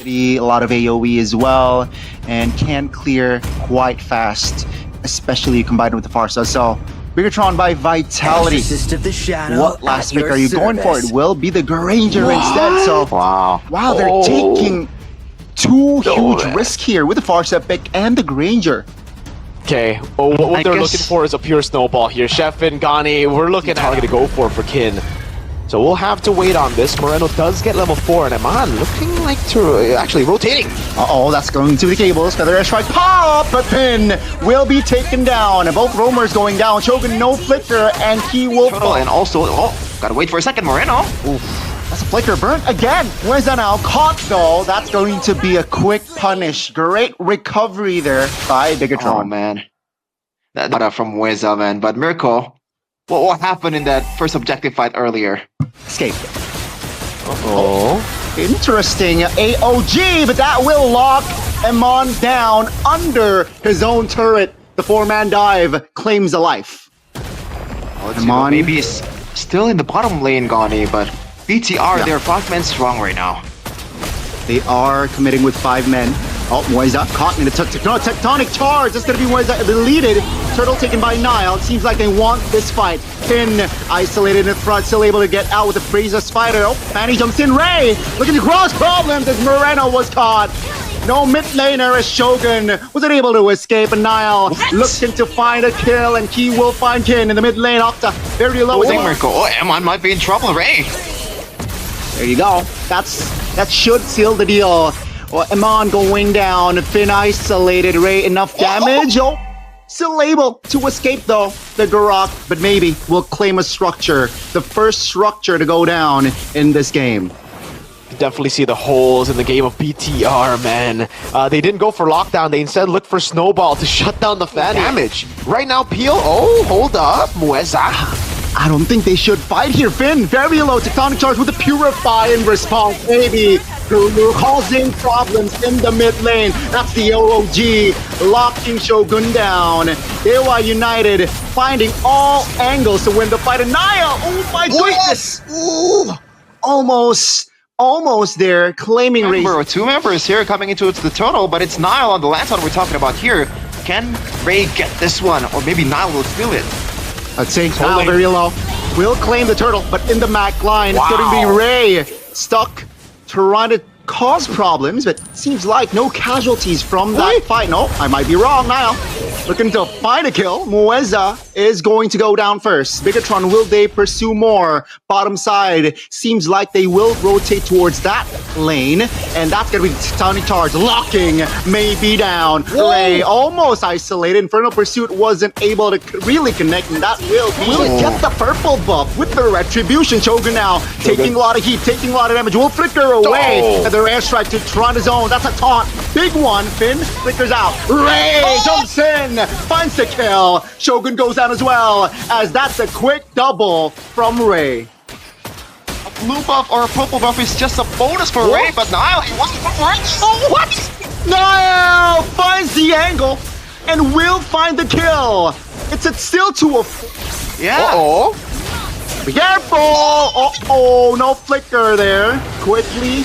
a lot of AoE as well, and can clear quite fast, especially combined with the Farsa. So, Bigetron by Vitality. Of the shadow What last pick are you going for? It will be the Granger instead. So, wow, they're taking two huge risks here with the Farsa pick and the Granger. Okay, what they're looking for is a pure snowball here. Chef and Gani, we're looking at how to go for Kin. So we'll have to wait on this. Moreno does get level 4, and Aman looking like to actually rotating. Uh-oh, that's going to the cables. Feather Airstrike pop, but Pin will be taken down. Both roamers going down. Shogun no flicker, and he will fall. And also, gotta wait for a second, Moreno. Oof. That's a flicker burnt again. Where's that now? Caught though. That's going to be a quick punish. Great recovery there by Bigetron. Oh man. That from Weza, man. But Mirko, what happened in that first objective fight earlier? Escape. Interesting AOG, but that will lock Amon down under his own turret. The 4-man dive claims a life. Amon maybe is still in the bottom lane, Gani, but BTR, they're 5 men strong right now. They are committing with 5 men. Oh, Moisa caught in the tectonic charge. That's going to be Moisa deleted. Turtle taken by Nile. It seems like they want this fight. Finn isolated in front, still able to get out with the Frieza Spider. Oh, Fanny jumps in. Ray looking to cross problems as Moreno was caught. No mid laner as Shogun wasn't able to escape, and Nile looking to find a kill, and he will find Kin in the mid lane. Octa very low. Amon might be in trouble, Ray. There you go. That should seal the deal. Well, Amon going down. Finn isolated. Ray enough damage. Oh, still able to escape though. The Garok, but maybe will claim a structure. The first structure to go down in this game. Definitely see the holes in the game of BTR, man. They didn't go for lockdown. They instead looked for snowball to shut down the fan damage. Right now, Peel. Oh, hold up. Mueza. I don't think they should fight here. Finn, very low. Tectonic charge with a Purify in response. Maybe you're causing problems in the mid lane. That's the OOG locking Shogun down. DEWA United finding all angles to win the fight. And Nile, oh my goodness. Ooh, almost there, claiming race. 2 members here coming into the total, but it's Nile on the Lancelot we're talking about here. Can Ray get this one? Or maybe Nile will steal it. I'd say Nile very low. Will claim the turtle, but in the Mac line, it's going to be Ray stuck trying to cause problems, but seems like no casualties from that fight. No, I might be wrong. Nile looking to find a kill. Mueza is going to go down first. Bigetron, will they pursue more? Bottom side, seems like they will rotate towards that lane, and that's going to be Tectonic Charge. Locking may be down. Ray almost isolated. Infernal Pursuit wasn't able to really connect, and that will get the purple buff with the Retribution. Shogun now taking a lot of heat, taking a lot of damage. Will flicker away. And the airstrike to Tron his own. That's a taunt. Big one. Finn flickers out. Ray jumps in, finds the kill. Shogun goes down as well, as that's a quick double from Ray. A blue buff or a purple buff is just a bonus for Ray, but Nile, he wants to go for it. Oh, what? Nile finds the angle and will find the kill. It's still to a... Yeah. Be careful. No flicker there. Quickly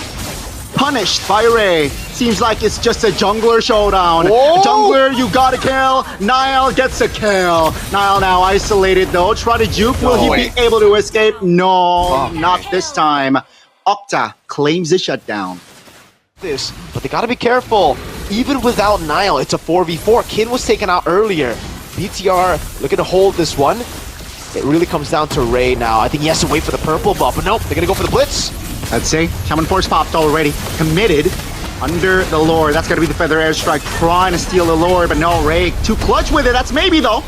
punished by Ray. Seems like it's just a jungler showdown. Jungler, you got a kill. Nile gets a kill. Nile now isolated though. Try to juke. Will he be able to escape? No, not this time. Octa claims the shutdown. But they gotta be careful. Even without Nile, it's a 4v4. Kin was taken out earlier. BTR looking to hold this one. It really comes down to Ray now. I think he has to wait for the purple buff, but nope, they're gonna go for the blitz. I'd say Shaman Force popped already. Committed under the Lord. That's gonna be the Feather Airstrike trying to steal the Lord, but no, Ray too clutch with it. That's maybe though.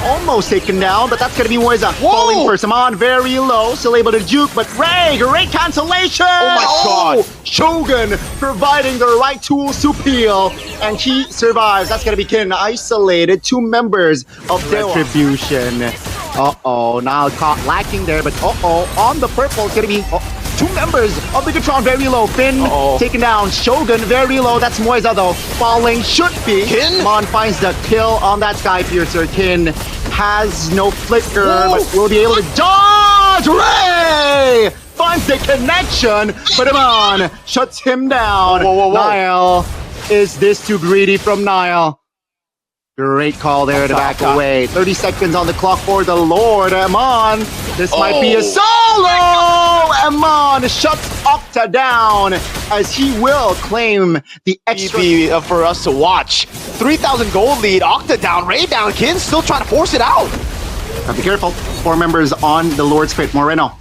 Almost taken down, but that's gonna be Moisa falling for Saman very low. Still able to juke, but Ray, great cancellation! Oh my god! Shogun providing the right tools to peel, and he survives. That's gonna be Kin isolated. 2 members of Retribution. Now caught lacking there, but on the purple, it's gonna be 2 members of Bigetron very low. Finn taken down. Shogun very low. That's Moisa though. Falling should be. Kin? Mon finds the kill on that Sky Piercer. Kin has no flicker, but will be able to dodge. Ray finds finds the connection, but Amon shuts him down. Whoa. Nile, is this too greedy from Nile? Great call there to back away. 30 seconds on the clock for the Lord. Amon, this might be a solo! Amon shuts Octa down as he will claim the extra... For us to watch. 3,000 gold lead, Octa down, Ray down, Kin still trying to force it out. Now be careful. 4 members on the Lord's Crit. Moreno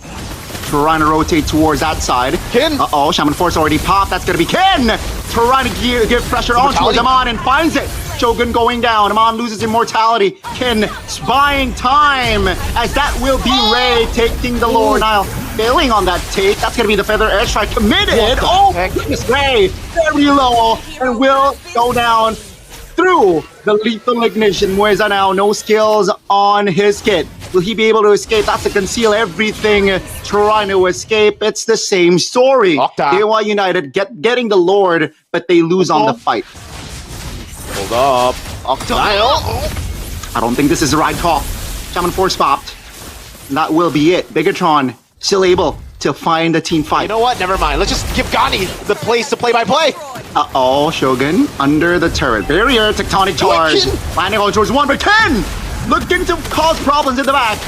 trying to rotate towards that side. Kin. Uh-oh, Shaman Force already popped. That's going to be Kin. Trying to give pressure on towards Amon and finds it. Shogun going down. Amon loses immortality. Kin buying time as that will be Ray taking the Lord. Nile failing on that take. That's going to be the Feather Airstrike committed. Oh, goodness, Ray very low and will go down through the lethal ignition. Mueza now, no skills on his kit. Will he be able to escape? That's to conceal everything, trying to escape. It's the same story. DEWA United getting the Lord, but they lose on the fight. Hold up. Octa. I don't think this is the right call. Shaman Force popped. And that will be it. Bigetron still able to find the team fight. You know what? Never mind. Let's just give Gani the place to play-by-play. Uh-oh, Shogun under the turret. Barrier, tectonic charge. Landing on towards 1, but Kin looking to cause problems in the back.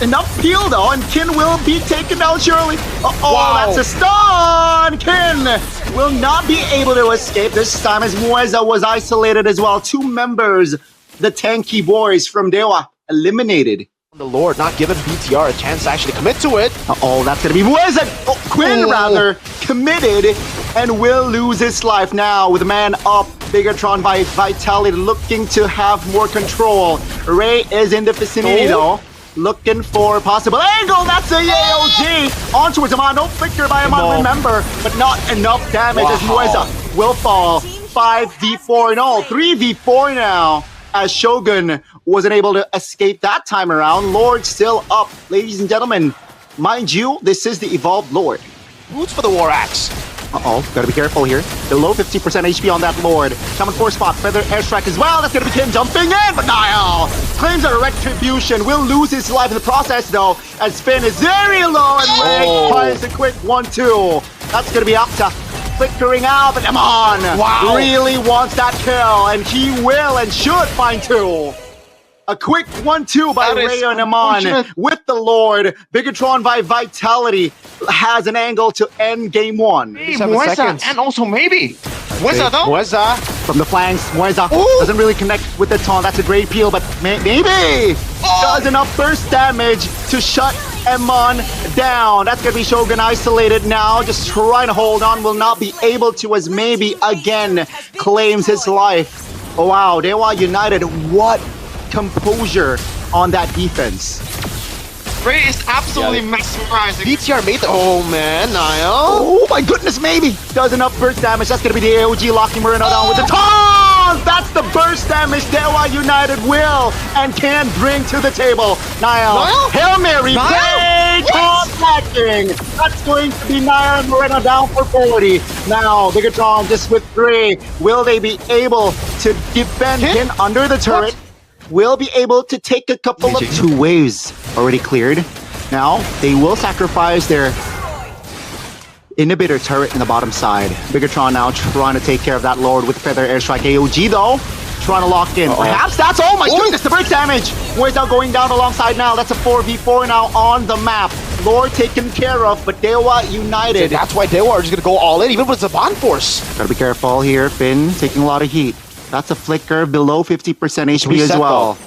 Enough peel though, and Kin will be taken down surely. That's a stun! Kin will not be able to escape this time as Mueza was isolated as well. 2 members, the tanky boys from DEWA, eliminated. The Lord not giving BTR a chance to actually commit to it. That's gonna be Mueza! Quinn rather, committed and will lose his life now with a man up. Bigetron by Vitality looking to have more control. Ray is in the vicinity though. Looking for a possible angle. That's a AOG. On towards Amon. No flicker by Amon, remember. But not enough damage as Mueza will fall. 5v4 in all. 3v4 now. As Shogun wasn't able to escape that time around. Lord still up. Ladies and gentlemen, mind you, this is the Evolved Lord. Boots for the War Axe. Gotta be careful here. Below 50% HP on that Lord. Shaman Force spot, Feather Airstrike as well. That's gonna be Kim jumping in, but Nile claims a retribution. Will lose his life in the process though, as Finn is very low and Ray finds a quick 1-2. That's gonna be Octa flickering out, but Amon really wants that kill, and he will and should find 2. A quick 1-2 by Ray and Amon with the Lord. Bigetron by Vitality has an angle to end game 1. Mueza, and also maybe Mueza though. Mueza from the flanks. Mueza doesn't really connect with the taunt. That's a great peel, but maybe does enough burst damage to shut Amon down. That's gonna be Shogun isolated now, just trying to hold on. Will not be able to as maybe again claims his life. Oh wow, DEWA United, what composure on that defense. Ray is absolutely mesmerizing. BTR made the... man, Niall. Oh my goodness, maybe. Does enough burst damage. That's going to be the AOG locking Moreno down with the taunt. That's the burst damage DEWA United will and can bring to the table. Niall. Hail Mary. Taunt lacking. That's going to be Niall and Moreno down for 40. Now, Bigetron just with 3. Will they be able to defend him under the turret? Will be able to take a couple of 2 waves already cleared. Now, they will sacrifice their inhibitor turret in the bottom side. Bigetron now trying to take care of that Lord with Feather Airstrike. AOG though, trying to lock in. Perhaps that's, oh my goodness, the burst damage. Mueza going down alongside now. That's a 4v4 now on the map. Lord taken care of, but DEWA United. So that's why DEWA are just going to go all in, even with Zaban Force. Gotta be careful here. Finn taking a lot of heat. That's a flicker below 50% HP as well.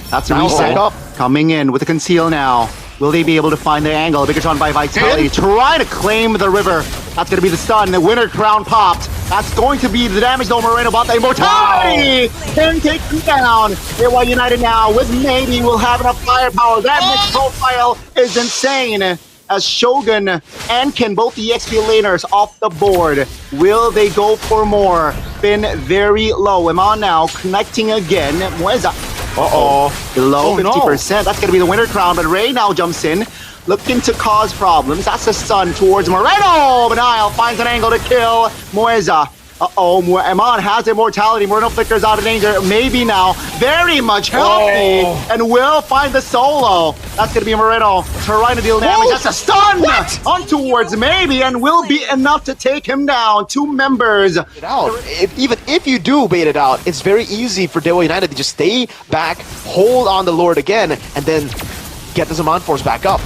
That's a reset. Coming in with a conceal now. Will they be able to find the angle? Bigetron by Vitality trying to claim the river. That's going to be the stun. The winner crown popped. That's going to be the damage though. Moreno bought the immortality. Can take him down. DEWA United now with maybe will have enough firepower. That mix profile is insane. As Shogun and Ken, both the EXP laners off the board. Will they go for more? Finn very low. Amon now connecting again. Mueza. Below 50%. That's going to be the winner crown, but Ray now jumps in, looking to cause problems. That's a stun towards Moreno, but Niall finds an angle to kill Mueza. Uh-oh, Amon has immortality. Moreno flickers out of danger. Maybe now. Very much healthy. And will find the solo. That's going to be Moreno trying to deal damage. That's a stun! On towards maybe, and will be enough to take him down. 2 members. Even if you do bait it out, it's very easy for DEWA United to just stay back, hold on the Lord again, and then get the Zaman Force back up.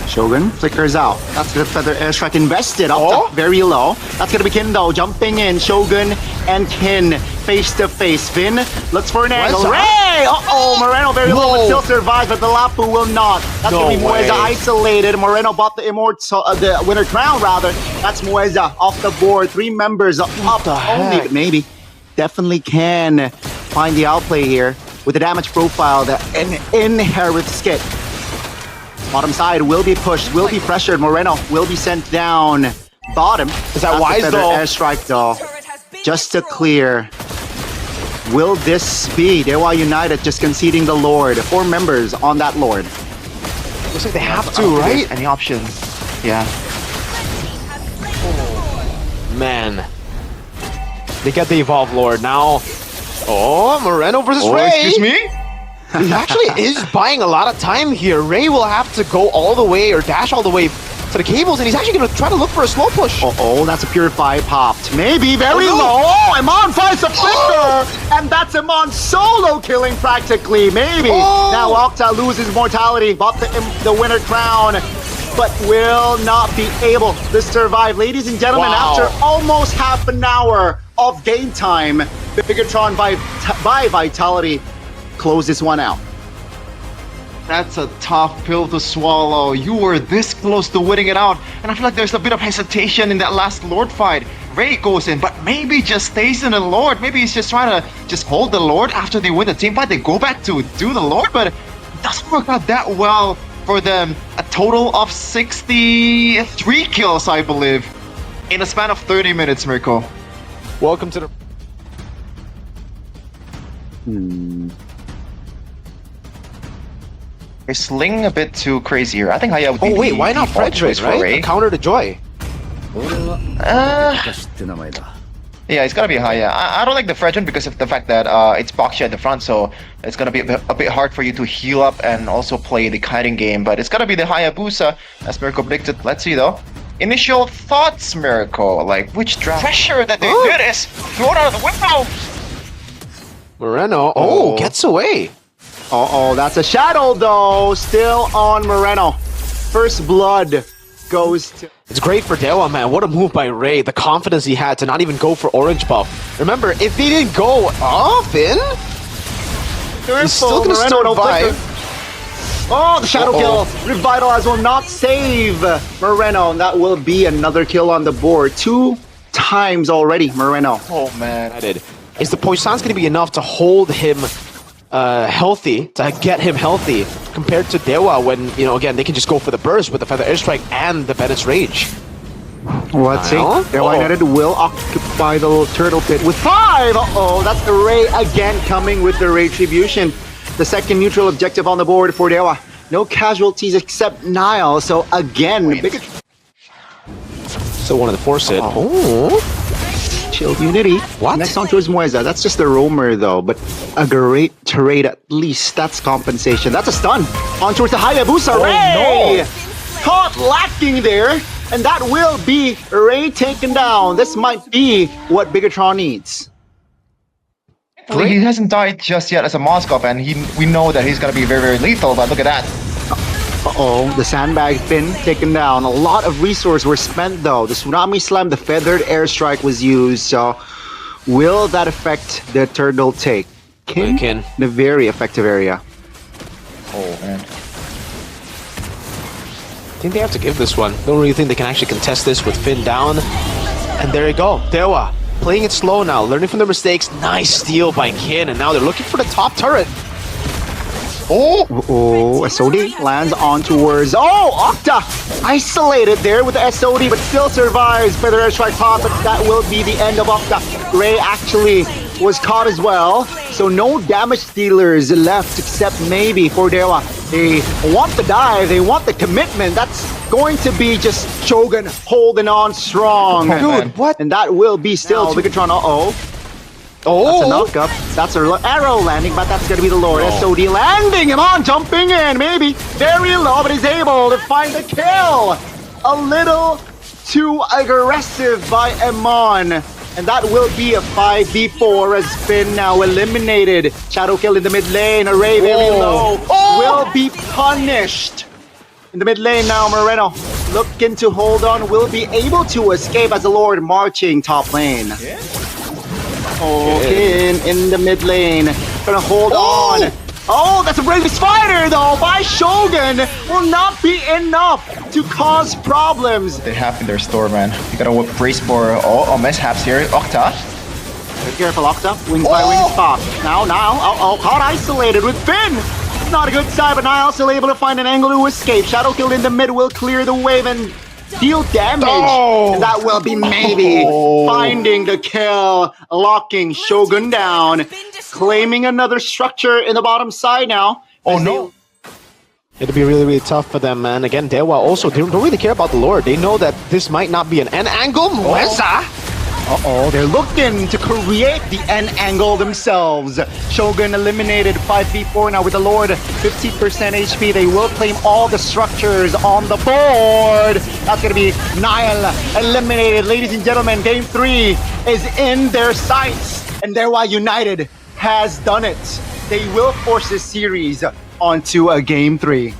Shogun flickers out. That's the feather airstrike invested up very low. That's gonna be Kin though, jumping in. Shogun and Kin face to face. Finn looks for an angle. Ray! Uh-oh, Moreno very low, but still survives, but the Lapu will not. That's gonna be Mueza isolated. Moreno bought the the winner crown rather. That's Mueza off the board. 3 members up only, but maybe definitely can find the outplay here with the damage profile that inherits Skit. Bottom side will be pushed, will be pressured. Moreno will be sent down. Bottom. Is that wise though? Airstrike though. Just to clear. Will this be DEWA United just conceding the Lord? 4 members on that Lord. Looks like they have to, right? Any options? Yeah. Man. They get the Evolve Lord now. Oh, Moreno versus Ray. Excuse me? He actually is buying a lot of time here. Ray will have to go all the way or dash all the way to the cables, and he's actually going to try to look for a slow push. Oh, that's a Purify popped. Maybe very low. Oh, Amon finds the flicker, and that's Amon solo killing practically. Maybe. Now Octa loses mortality, bought the winner crown, but will not be able to survive. Ladies and gentlemen, after almost half an hour of game time, Bigetron by Vitality close this one out. That's a tough pill to swallow. You were this close to winning it out, and I feel like there's a bit of hesitation in that last Lord fight. Ray goes in, but maybe just stays in the Lord. Maybe he's just trying to just hold the Lord after they win the team fight. They go back to do the Lord, but it doesn't work out that well for them. A total of 63 kills, I believe, in a span of 30 minutes, Mirko. Welcome to the... They're slinging a bit too crazy here. I think Haya would be wait, why not Frederick, right? A counter to Joy. Yeah, it's gotta be Haya. I don't like the Frederick because of the fact that it's Boxia at the front, so it's gonna be a bit hard for you to heal up and also play the kiting game. But it's gotta be the Hayabusa, as Mirko predicted. Let's see though. Initial thoughts, Mirko. Like, which draft pressure that they did is thrown out of the window. Moreno, gets away. That's a shadow though, still on Moreno. First blood goes to... It's great for DEWA, man. What a move by Ray. The confidence he had to not even go for orange buff. Remember, if he didn't go off in, he's still gonna survive. Oh, the shadow kill. Revitalize will not save Moreno, and that will be another kill on the board. 2 times already, Moreno. Oh man, I did. Is the Poison's gonna be enough to hold him healthy, to get him healthy, compared to DEWA when, you know, again, they can just go for the burst with the Feather Airstrike and the Bennett's Rage. Let's see. DEWA United will occupy the turtle pit with 5! That's the Ray again coming with the Retribution. The second neutral objective on the board for DEWA. No casualties except Nile, so again, Still wanted to force it. Shield Unity. What? Next on towards Mueza. That's just a roamer though, but a great trade at least. That's compensation. That's a stun. On towards the Hayabusa. Ray! Caught lacking there, and that will be Ray taken down. This might be what Bigetron needs. He hasn't died just yet as a Moskov, and we know that he's gonna be very, very lethal, but look at that. The sandbag Finn taken down. A lot of resources were spent though. The Tsunami Slam, the Feathered Airstrike was used, so will that affect the turtle take? Kin in a very effective area. Oh man. I think they have to give this one. Don't really think they can actually contest this with Finn down. And there you go. DEWA playing it slow now, learning from their mistakes. Nice steal by Kin, and now they're looking for the top turret. SOD lands on towards... Octa! Isolated there with the SOD, but still survives. Feather Airstrike pop, but that will be the end of Octa. Ray actually was caught as well, so no damage dealers left except maybe for DEWA. They want the dive, they want the commitment. That's going to be just Shogun holding on strong. Dude, what? And that will be still Bigetron. Uh-oh. That's a knock-up. That's an arrow landing, but that's going to be the Lord. SOD landing him on, jumping in, maybe. Very low, but he's able to find the kill. A little too aggressive by Emon. And that will be a 5v4 as Finn now eliminated. Shadow kill in the mid lane. Array very low. Will be punished. In the mid lane now, Moreno looking to hold on. Will be able to escape as the Lord marching top lane. Okay, in the mid lane. Gonna hold on. Oh, that's a brave spider though by Shogun. Will not be enough to cause problems. They have in their store, man. You gotta brace for all mishaps here. Octa. Be careful, Octa. Wings by wings pop. Now, caught isolated with Finn. Not a good side, but Niall still able to find an angle to escape. Shadow kill in the mid will clear the wave and deal damage. And that will be maybe finding the kill, locking Shogun down, claiming another structure in the bottom side now. Oh no. It'll be really, really tough for them, man. Again, DEWA also don't really care about the Lord. They know that this might not be an end angle. Mueza! Uh-oh, they're looking to create the end angle themselves. Shogun eliminated 5v4 now with the Lord 50% HP. They will claim all the structures on the board. That's going to be Niall eliminated. Ladies and gentlemen, game 3 is in their sights. And DEWA United has done it. They will force this series onto a game 3.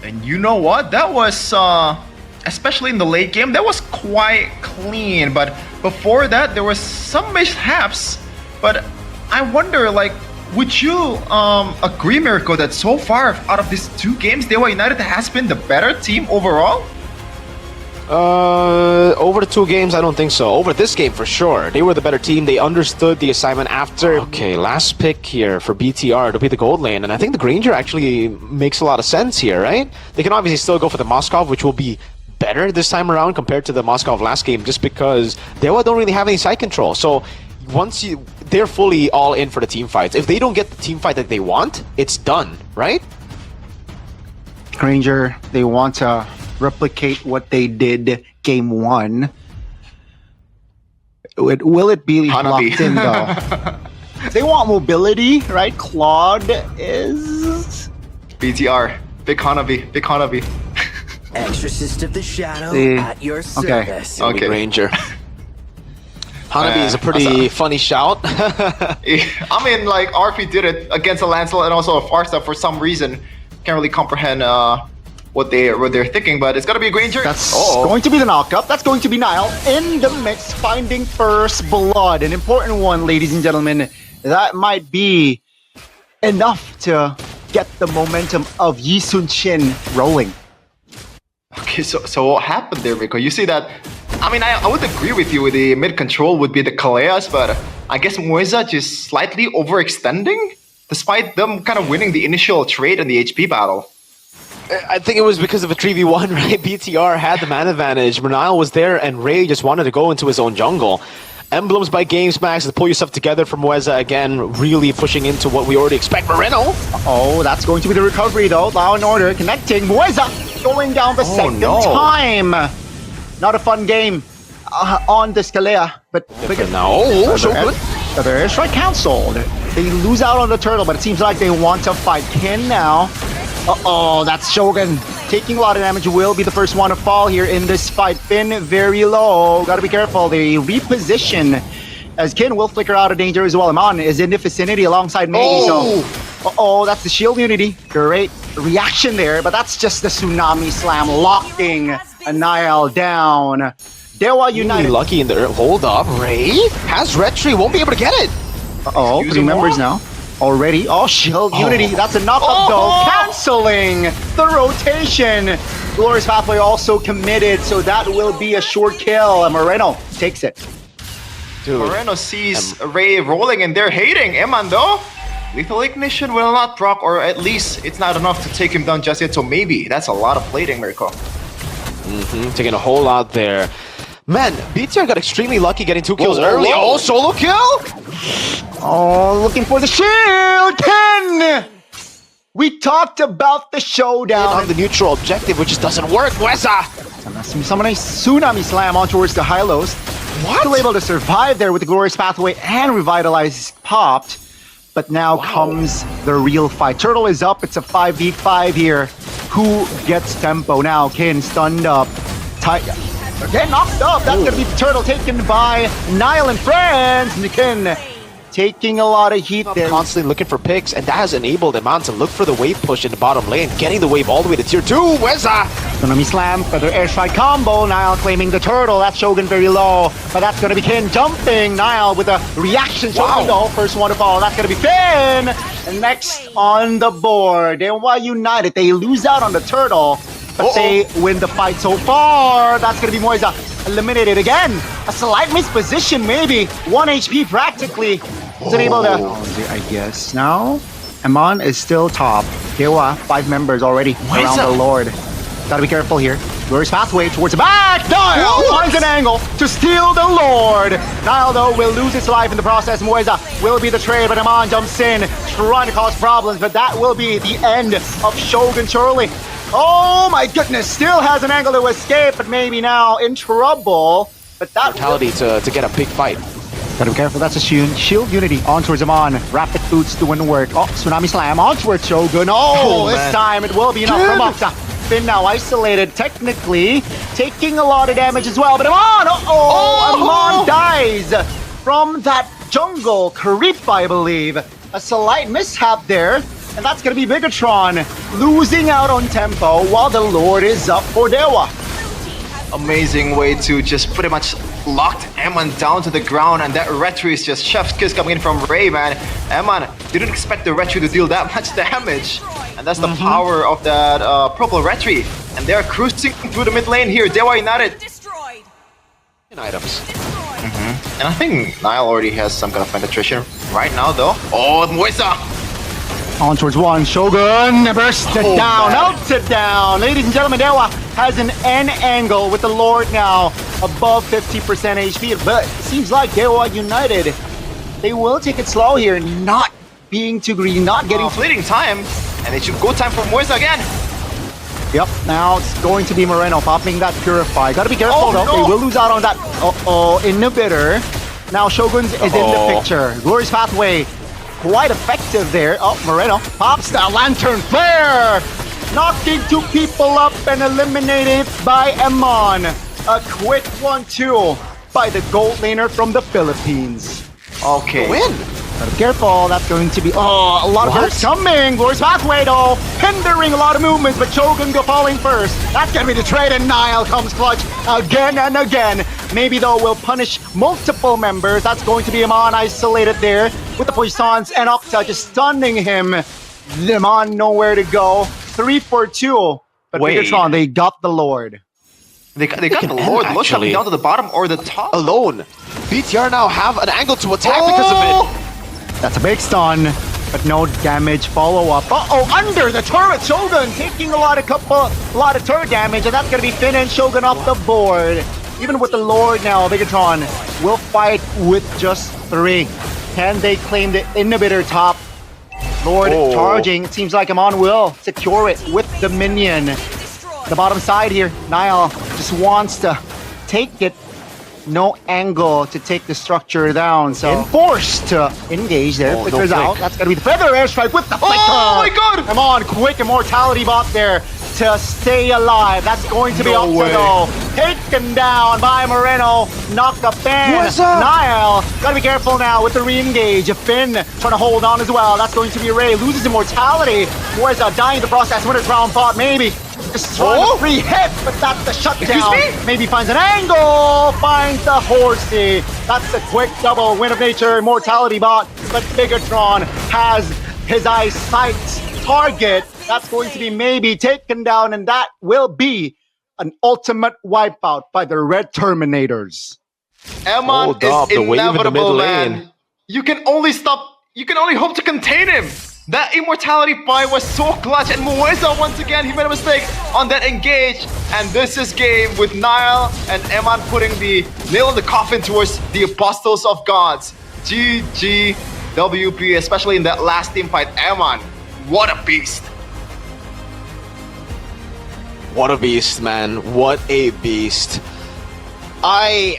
And you know what? That was, especially in the late game, that was quite clean. But before that, there was some mishaps. But I wonder, like, would you agree, Mirko, that so far out of these 2 games, DEWA United has been the better team overall? Over the 2 games, I don't think so. Over this game, for sure. They were the better team. They understood the assignment after. Okay, last pick here for BTR to be the gold lane. And I think the Granger actually makes a lot of sense here, right? They can obviously still go for the Moskov, which will be better this time around compared to the Moskov last game, just because DEWA don't really have any side control. So once they're fully all in for the team fights. If they don't get the team fight that they want, it's done, right? Granger, they want to replicate what they did game 1. Will it be Hanabi. locked in though? They want mobility, right? Claude is BTR. Big Hanabi. Exorcist of the Shadow at your service. Okay. Ranger. Hanabi is a pretty funny shout. I mean, like, RP did it against a Lancelot and also a Farsa for some reason. Can't really comprehend what they're thinking, but it's gonna be a Granger. That's going to be the knockup. That's going to be Niall in the mix, finding first blood. An important one, ladies and gentlemen. That might be enough to get the momentum of Yi Sun Shin rolling. Okay, so what happened there, Rico? You see that? I mean, I would agree with you. The mid control would be the Kaleas, but I guess Mueza just slightly overextending, despite them kind of winning the initial trade in the HP battle. I think it was because of a 3v1, right? BTR had the man advantage. Niall was there, and Ray just wanted to go into his own jungle. Emblems by GameSmax to pull yourself together for Mueza again, really pushing into what we already expect. Moreno! Oh, that's going to be the recovery though. Law and Order connecting. Mueza going down the second time. Not a fun game on this Kalea, but no, so good. The airstrike cancelled. They lose out on the turtle, but it seems like they want to fight Kin now. Uh-oh, that's Shogun. Taking a lot of damage, will be the first one to fall here in this fight. Finn very low. Gotta be careful. They reposition as Kin will flicker out of danger as well. Amon is in the vicinity alongside Meiji. So, that's the shield unity. Great reaction there, but that's just the tsunami slam locking Niall down. DEWA United. Really lucky in there. Hold up, Ray has red tree, won't be able to get it. 3 members now. Already. Shield unity. That's a knockup though. Canceling the rotation. Glorious Pathway also committed, so that will be a short kill. Moreno takes it. Dude. Moreno sees Ray rolling and they're hating. Eman though, Lethal Ignition will not proc, or at least it's not enough to take him down just yet. So maybe that's a lot of plating, Mirko. Taking a whole lot there. Man, BTR got extremely lucky getting 2 kills early. Solo kill? Looking for the shield. Ken! We talked about the showdown. On the neutral objective, which just doesn't work. Weza! Summon a Tsunami Slam on towards the Hylos. What? Still able to survive there with the Glorious Pathway and Revitalize popped. But now comes the real fight. Turtle is up. It's a 5v5 here. Who gets tempo now? Kin stunned up. Again knocked up. That's going to be Turtle taken by Niall and friends. Kin taking a lot of heat there. Constantly looking for picks, and that has enabled Eman to look for the wave push in the bottom lane, getting the wave all the way to tier 2. Weza! Tsunami Slam, feather airstrike combo. Niall claiming the turtle. That's Shogun very low, but that's going to be Kin jumping. Niall with a reaction. Shogun though, first one to fall. That's going to be Finn. And next on the board, DEWA United. They lose out on the turtle, but they win the fight so far. That's going to be Moisa eliminated again. A slight misposition, maybe 1 HP practically. Isn't able to. I guess now. Eman is still top. DEWA, 5 members already around the Lord. Gotta be careful here. Glorious Pathway towards the back. Niall finds an angle to steal the Lord. Niall, though, will lose his life in the process. Moisa will be the trade, but Eman jumps in, trying to cause problems. But that will be the end of Shogun surely. Oh my goodness, still has an angle to escape, but maybe now in trouble. But that mortality to get a big fight. Gotta be careful, that's a shield unity on towards Eman. Rapid boots doing work. Oh, Tsunami Slam on towards Shogun. Oh, this time it will be enough from Okta. Finn now isolated, technically taking a lot of damage as well. But Eman, Eman dies from that jungle creep, I believe. A slight mishap there. And that's gonna be Bigetron losing out on tempo while the Lord is up for DEWA. Amazing way to just pretty much locked Eman down to the ground, and that retry is just chef's kiss coming in from Ray, man. Eman didn't expect the retry to deal that much damage, and that's the power of that purple retry. And they're cruising through the mid lane here. DEWA United. Destroyed. Items. And I think Niall already has some kind of penetration right now, though. Oh, Moisa! On towards one, Shogun bursts it down, melts it down. Ladies and gentlemen, DEWA has an N angle with the Lord now above 50% HP. But it seems like DEWA United, they will take it slow here, not being too greedy, not getting fleeting time. And they should go time for Moisa again. Yep, now it's going to be Moreno popping that Purify. Gotta be careful though, they will lose out on that inhibitor. Now Shogun's is in the picture. Glorious Pathway, quite effective there. Oh, Moreno pops the Lantern Flare! Knocking 2 people up and eliminated by Eman. A quick 1-2 by the gold laner from the Philippines. Okay. Win! Gotta be careful, that's going to be a lot of bursts coming. Glorious Pathway though, hindering a lot of movements, but Shogun go falling first. That's gonna be the trade, and Niall comes clutch again and again. Maybe though will punish multiple members. That's going to be Eman isolated there with the Poissons and Okta just stunning him. Eman nowhere to go. 3 for 2. But Bigetron, they got the Lord. They got the Lord. Lord's coming down to the bottom or the top. Alone. BTR now have an angle to attack because of it. That's a big stun, but no damage follow-up. Under the turret, Shogun taking a lot of turret damage, and that's gonna be Finn and Shogun off the board. Even with the Lord now, Bigetron will fight with just 3. Can they claim the inhibitor top? Lord charging. It seems like Eman will secure it with the minion. The bottom side here, Niall just wants to take it. No angle to take the structure down, so forced to engage there. Flickers out. That's gonna be the feather airstrike with the flicker. Oh my god! Eman, quick immortality bot there to stay alive. That's going to be up to go. Taken down by Moreno. Knock up Finn. Niall, gotta be careful now with the re-engage. Finn trying to hold on as well. That's going to be Ray. Loses immortality. Moisa dying in the process. Winner's round pot, maybe. Just trying to free hit, but that's the shutdown. Maybe finds an angle. Finds the horsey. That's a quick double. Win of nature. Immortality bot. But Bigetron has his eyesight target. That's going to be maybe taken down, and that will be an ultimate wipeout by the Red Terminators. Eman is inevitable, man. You can only hope to contain him. That immortality fight was so clutch, and Moisa once again, he made a mistake on that engage. And this is game with Niall and Eman putting the nail in the coffin towards the Apostles of Gods. GG WP, especially in that last team fight. Eman what a beast. What a beast, man. What a beast. I